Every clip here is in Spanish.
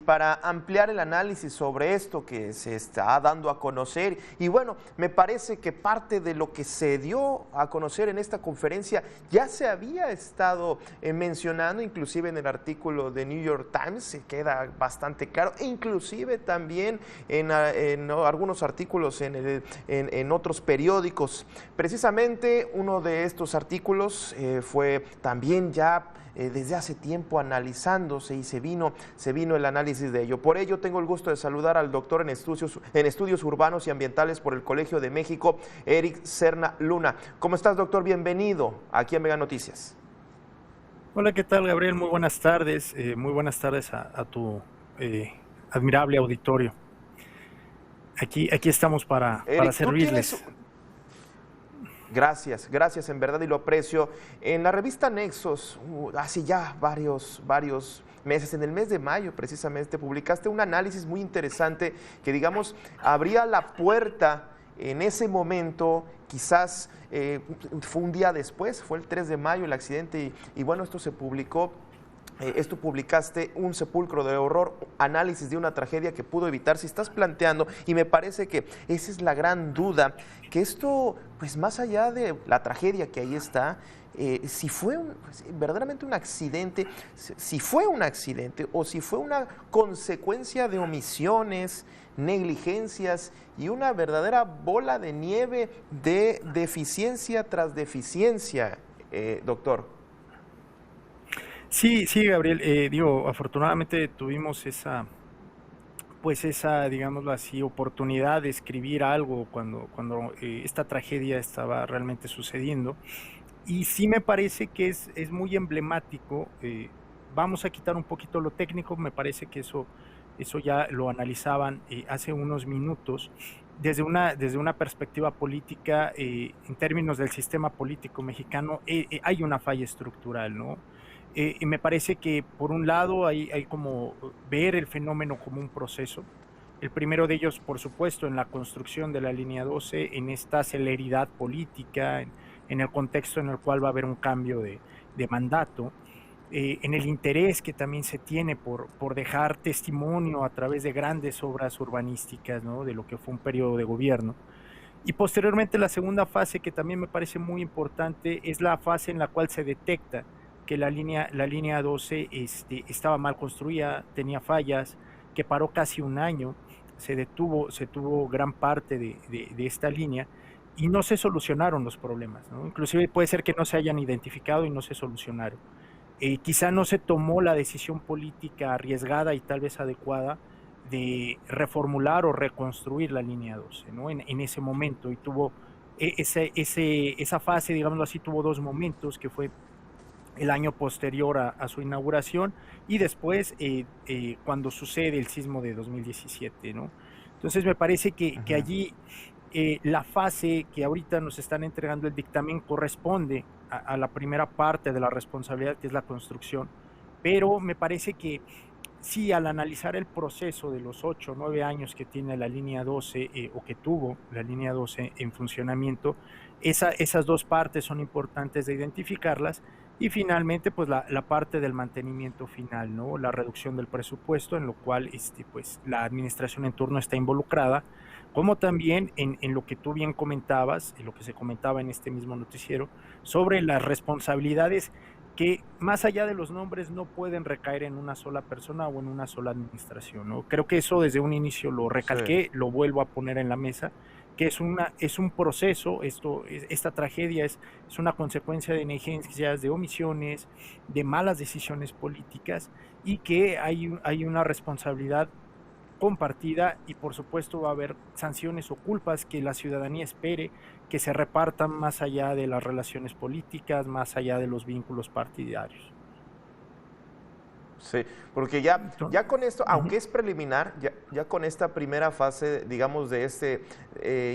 para ampliar el análisis sobre esto que se está dando a conocer. Y bueno, me parece que parte de lo que se dio a conocer en esta conferencia ya se había estado mencionando, inclusive en el artículo de New York Times, se queda bastante claro, e inclusive también en algunos artículos en otros periódicos. Precisamente uno de estos artículos fue también ya desde hace tiempo analizándose y se vino el análisis de ello. Por ello tengo el gusto de saludar al doctor en estudios urbanos y ambientales por el Colegio de México, Eric Serna Luna. ¿Cómo estás, doctor? Bienvenido aquí a Mega Noticias. Hola, ¿qué tal, Gabriel? Muy buenas tardes. Muy buenas tardes a tu admirable auditorio. Aquí estamos para Eric, servirles. Gracias en verdad y lo aprecio. En la revista Nexos, hace ya varios meses, en el mes de mayo precisamente, publicaste un análisis muy interesante que, digamos, abría la puerta en ese momento, quizás fue un día después, fue el 3 de mayo el accidente y bueno, esto se publicó. Esto publicaste un sepulcro de horror, análisis de una tragedia que pudo evitarse. Estás planteando, y me parece que esa es la gran duda, que esto, pues más allá de la tragedia que ahí está, si fue verdaderamente un accidente, si fue un accidente o si fue una consecuencia de omisiones, negligencias y una verdadera bola de nieve de deficiencia tras deficiencia, doctor. Sí, Gabriel. Afortunadamente tuvimos esa, digámoslo así, oportunidad de escribir algo cuando esta tragedia estaba realmente sucediendo. Y sí me parece que es muy emblemático. Vamos a quitar un poquito lo técnico, me parece que eso ya lo analizaban hace unos minutos. Desde una perspectiva política, en términos del sistema político mexicano, hay una falla estructural, ¿no? Y me parece que, por un lado, hay como ver el fenómeno como un proceso. El primero de ellos, por supuesto, en la construcción de la línea 12, en esta celeridad política, en el contexto en el cual va a haber un cambio de mandato, en el interés que también se tiene por dejar testimonio a través de grandes obras urbanísticas, ¿no?, de lo que fue un periodo de gobierno. Y posteriormente la segunda fase, que también me parece muy importante, es la fase en la cual se detecta que la línea 12 estaba mal construida, tenía fallas, que paró casi un año, se tuvo gran parte de esta línea y no se solucionaron los problemas, ¿no? Inclusive puede ser que no se hayan identificado y no se solucionaron. Quizá no se tomó la decisión política arriesgada y tal vez adecuada de reformular o reconstruir la línea 12, ¿no?, en ese momento, y tuvo esa fase, digámoslo así, tuvo dos momentos, que fue el año posterior a su inauguración y después cuando sucede el sismo de 2017, ¿no? Entonces me parece que allí la fase que ahorita nos están entregando el dictamen corresponde a la primera parte de la responsabilidad, que es la construcción, pero me parece que sí, al analizar el proceso de los 8 o 9 años que tiene la línea 12 o que tuvo la línea 12 en funcionamiento, esas dos partes son importantes de identificarlas. Y finalmente, pues la parte del mantenimiento final, ¿no?, la reducción del presupuesto, en lo cual pues la administración en turno está involucrada, como también en lo que tú bien comentabas, en lo que se comentaba en este mismo noticiero, sobre las responsabilidades que, más allá de los nombres, no pueden recaer en una sola persona o en una sola administración, ¿no? Creo que eso desde un inicio lo recalqué, sí. Lo vuelvo a poner en la mesa, que es un proceso. Esta tragedia es una consecuencia de negligencias, de omisiones, de malas decisiones políticas, y que hay una responsabilidad compartida, y por supuesto va a haber sanciones o culpas que la ciudadanía espere que se repartan más allá de las relaciones políticas, más allá de los vínculos partidarios. Sí, porque ya con esto, aunque es preliminar, ya con esta primera fase, digamos, de este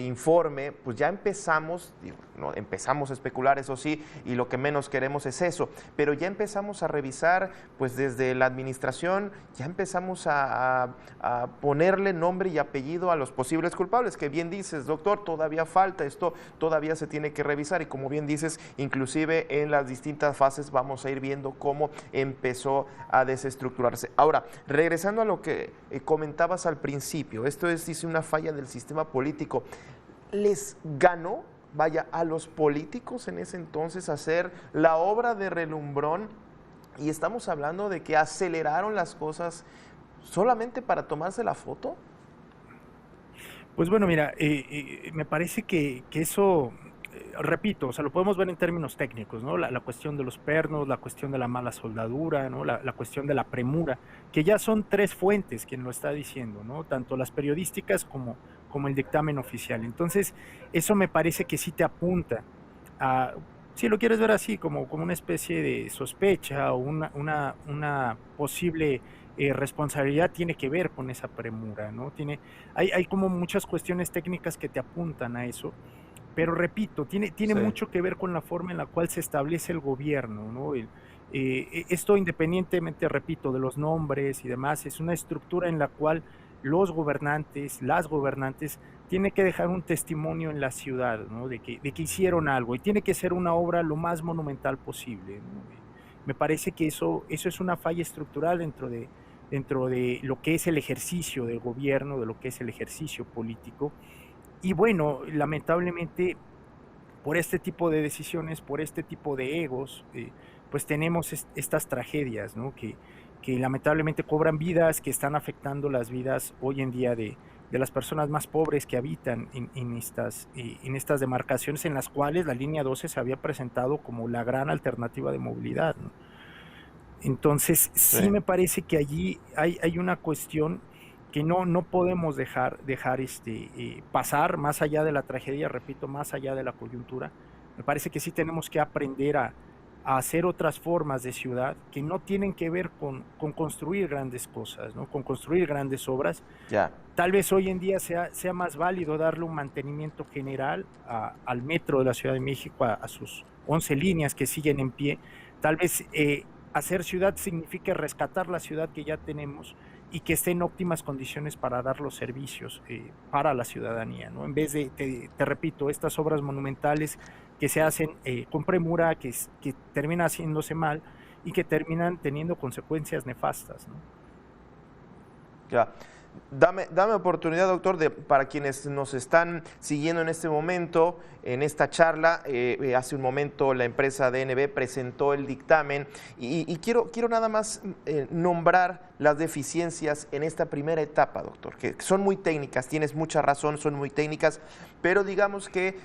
informe, pues ya empezamos, ¿no? Empezamos a especular, eso sí, y lo que menos queremos es eso, pero ya empezamos a revisar, pues desde la administración, ya empezamos a ponerle nombre y apellido a los posibles culpables, que bien dices, doctor, todavía falta, esto todavía se tiene que revisar, y como bien dices, inclusive en las distintas fases vamos a ir viendo cómo empezó a desestructurarse. Ahora, regresando a lo que comentabas al principio, esto es, dice, una falla del sistema político. ¿Les ganó, vaya, a los políticos en ese entonces hacer la obra de relumbrón? Y estamos hablando de que aceleraron las cosas solamente para tomarse la foto. Pues bueno, mira, me parece que eso, repito, o sea, lo podemos ver en términos técnicos, ¿no? La cuestión de los pernos, la cuestión de la mala soldadura, ¿no? La cuestión de la premura, que ya son tres fuentes quien lo está diciendo, ¿no? Tanto las periodísticas como el dictamen oficial. Entonces, eso me parece que sí te apunta a, si lo quieres ver así, como una especie de sospecha o una posible responsabilidad tiene que ver con esa premura, ¿no? Hay como muchas cuestiones técnicas que te apuntan a eso, pero repito, tiene Sí. mucho que ver con la forma en la cual se establece el gobierno, ¿no? Esto independientemente, repito, de los nombres y demás, es una estructura en la cual los gobernantes, las gobernantes, tienen que dejar un testimonio en la ciudad, ¿no? De que hicieron algo, y tiene que ser una obra lo más monumental posible, ¿no? Me parece que eso es una falla estructural dentro de lo que es el ejercicio del gobierno, de lo que es el ejercicio político. Y bueno, lamentablemente, por este tipo de decisiones, por este tipo de egos, pues tenemos estas tragedias, ¿no? Que lamentablemente cobran vidas, que están afectando las vidas hoy en día de las personas más pobres que habitan en estas demarcaciones, en las cuales la línea 12 se había presentado como la gran alternativa de movilidad, ¿no? Entonces, sí me parece que allí hay una cuestión que no podemos dejar pasar más allá de la tragedia, repito, más allá de la coyuntura. Me parece que sí tenemos que aprender a hacer otras formas de ciudad que no tienen que ver con construir grandes cosas, ¿no? Con construir grandes obras. Ya. Tal vez hoy en día sea más válido darle un mantenimiento general al metro de la Ciudad de México, a sus 11 líneas que siguen en pie. Tal vez hacer ciudad significa rescatar la ciudad que ya tenemos y que esté en óptimas condiciones para dar los servicios para la ciudadanía, ¿no? En vez de, te repito, estas obras monumentales que se hacen con premura, que termina haciéndose mal y que terminan teniendo consecuencias nefastas, ¿no? Ya. Dame oportunidad, doctor, para quienes nos están siguiendo en este momento, en esta charla. Hace un momento la empresa DNB presentó el dictamen y quiero nada más nombrar las deficiencias en esta primera etapa, doctor, que son muy técnicas, tienes mucha razón, son muy técnicas, pero digamos que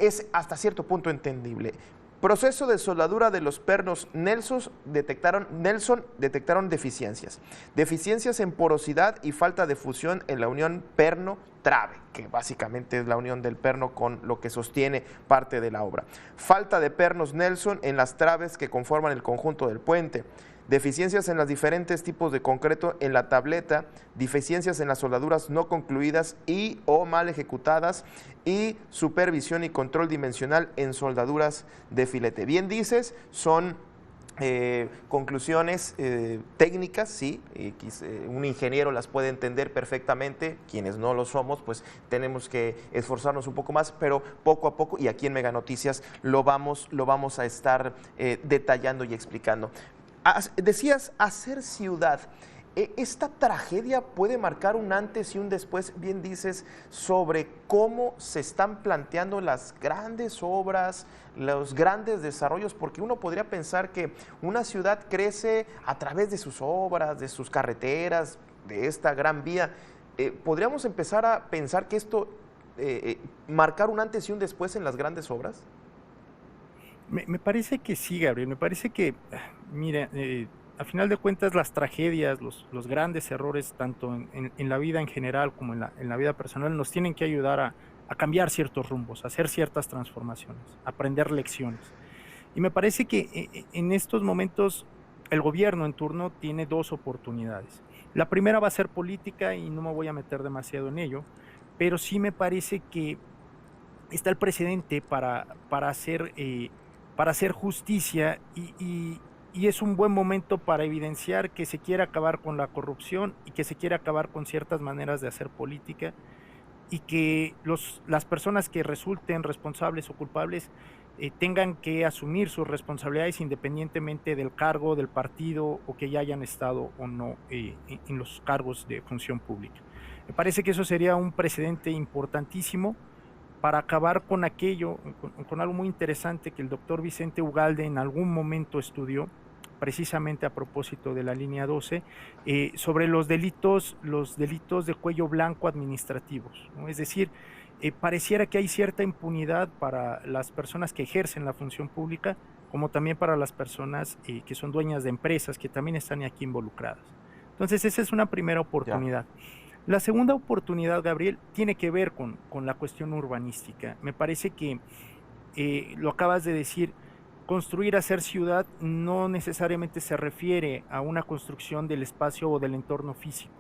es hasta cierto punto entendible. Proceso de soldadura de los pernos Nelson detectaron deficiencias. Deficiencias en porosidad y falta de fusión en la unión perno-trave, que básicamente es la unión del perno con lo que sostiene parte de la obra. Falta de pernos Nelson en las traves que conforman el conjunto del puente. Deficiencias en los diferentes tipos de concreto en la tableta, deficiencias en las soldaduras no concluidas y o mal ejecutadas, y supervisión y control dimensional en soldaduras de filete. Bien dices, son conclusiones técnicas, sí, un ingeniero las puede entender perfectamente, quienes no lo somos, pues tenemos que esforzarnos un poco más, pero poco a poco, y aquí en Mega Noticias lo vamos a estar detallando y explicando. Decías hacer ciudad. Esta tragedia puede marcar un antes y un después, bien dices, sobre cómo se están planteando las grandes obras, los grandes desarrollos, porque uno podría pensar que una ciudad crece a través de sus obras, de sus carreteras, de esta gran vía. ¿Podríamos empezar a pensar que esto marcar un antes y un después en las grandes obras? Me parece que sí, Gabriel, me parece que, mira, a final de cuentas las tragedias, los grandes errores, tanto en la vida en general como en la vida personal, nos tienen que ayudar a cambiar ciertos rumbos, a hacer ciertas transformaciones, a aprender lecciones. Y me parece que en estos momentos el gobierno en turno tiene dos oportunidades. La primera va a ser política y no me voy a meter demasiado en ello, pero sí me parece que está el precedente para hacer justicia y es un buen momento para evidenciar que se quiere acabar con la corrupción y que se quiere acabar con ciertas maneras de hacer política y que las personas que resulten responsables o culpables tengan que asumir sus responsabilidades independientemente del cargo, del partido o que ya hayan estado o no en los cargos de función pública. Me parece que eso sería un precedente importantísimo para acabar con aquello, con algo muy interesante que el doctor Vicente Ugalde en algún momento estudió, precisamente a propósito de la línea 12, sobre los delitos de cuello blanco administrativos, ¿no? Es decir, pareciera que hay cierta impunidad para las personas que ejercen la función pública, como también para las personas que son dueñas de empresas, que también están aquí involucradas. Entonces, esa es una primera oportunidad. La segunda oportunidad, Gabriel, tiene que ver con la cuestión urbanística. Me parece que, lo acabas de decir, construir, hacer ciudad no necesariamente se refiere a una construcción del espacio o del entorno físico.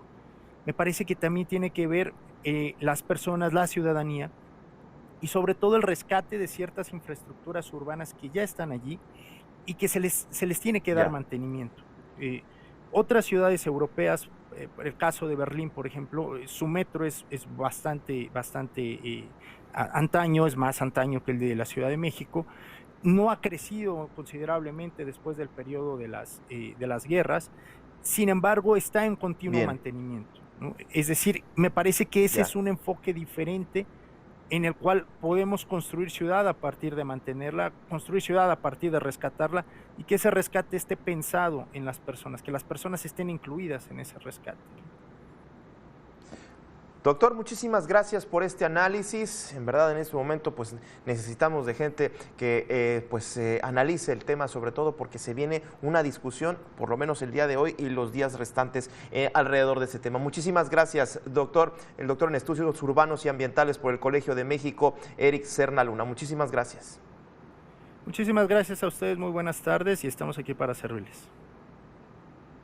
Me parece que también tiene que ver las personas, la ciudadanía y sobre todo el rescate de ciertas infraestructuras urbanas que ya están allí y que se les tiene que dar mantenimiento. Otras ciudades europeas, el caso de Berlín, por ejemplo, su metro es bastante antaño, es más antaño que el de la Ciudad de México. No ha crecido considerablemente después del periodo de las guerras, sin embargo está en continuo mantenimiento, ¿no? Es decir, me parece que ese es un enfoque diferente en el cual podemos construir ciudad a partir de mantenerla, construir ciudad a partir de rescatarla y que ese rescate esté pensado en las personas, que las personas estén incluidas en ese rescate. Doctor, muchísimas gracias por este análisis. En verdad, en este momento, pues necesitamos de gente que analice el tema, sobre todo porque se viene una discusión, por lo menos el día de hoy y los días restantes alrededor de ese tema. Muchísimas gracias, doctor. El doctor en Estudios Urbanos y Ambientales por el Colegio de México, Eric Serna Luna. Muchísimas gracias. Muchísimas gracias a ustedes, muy buenas tardes y estamos aquí para servirles.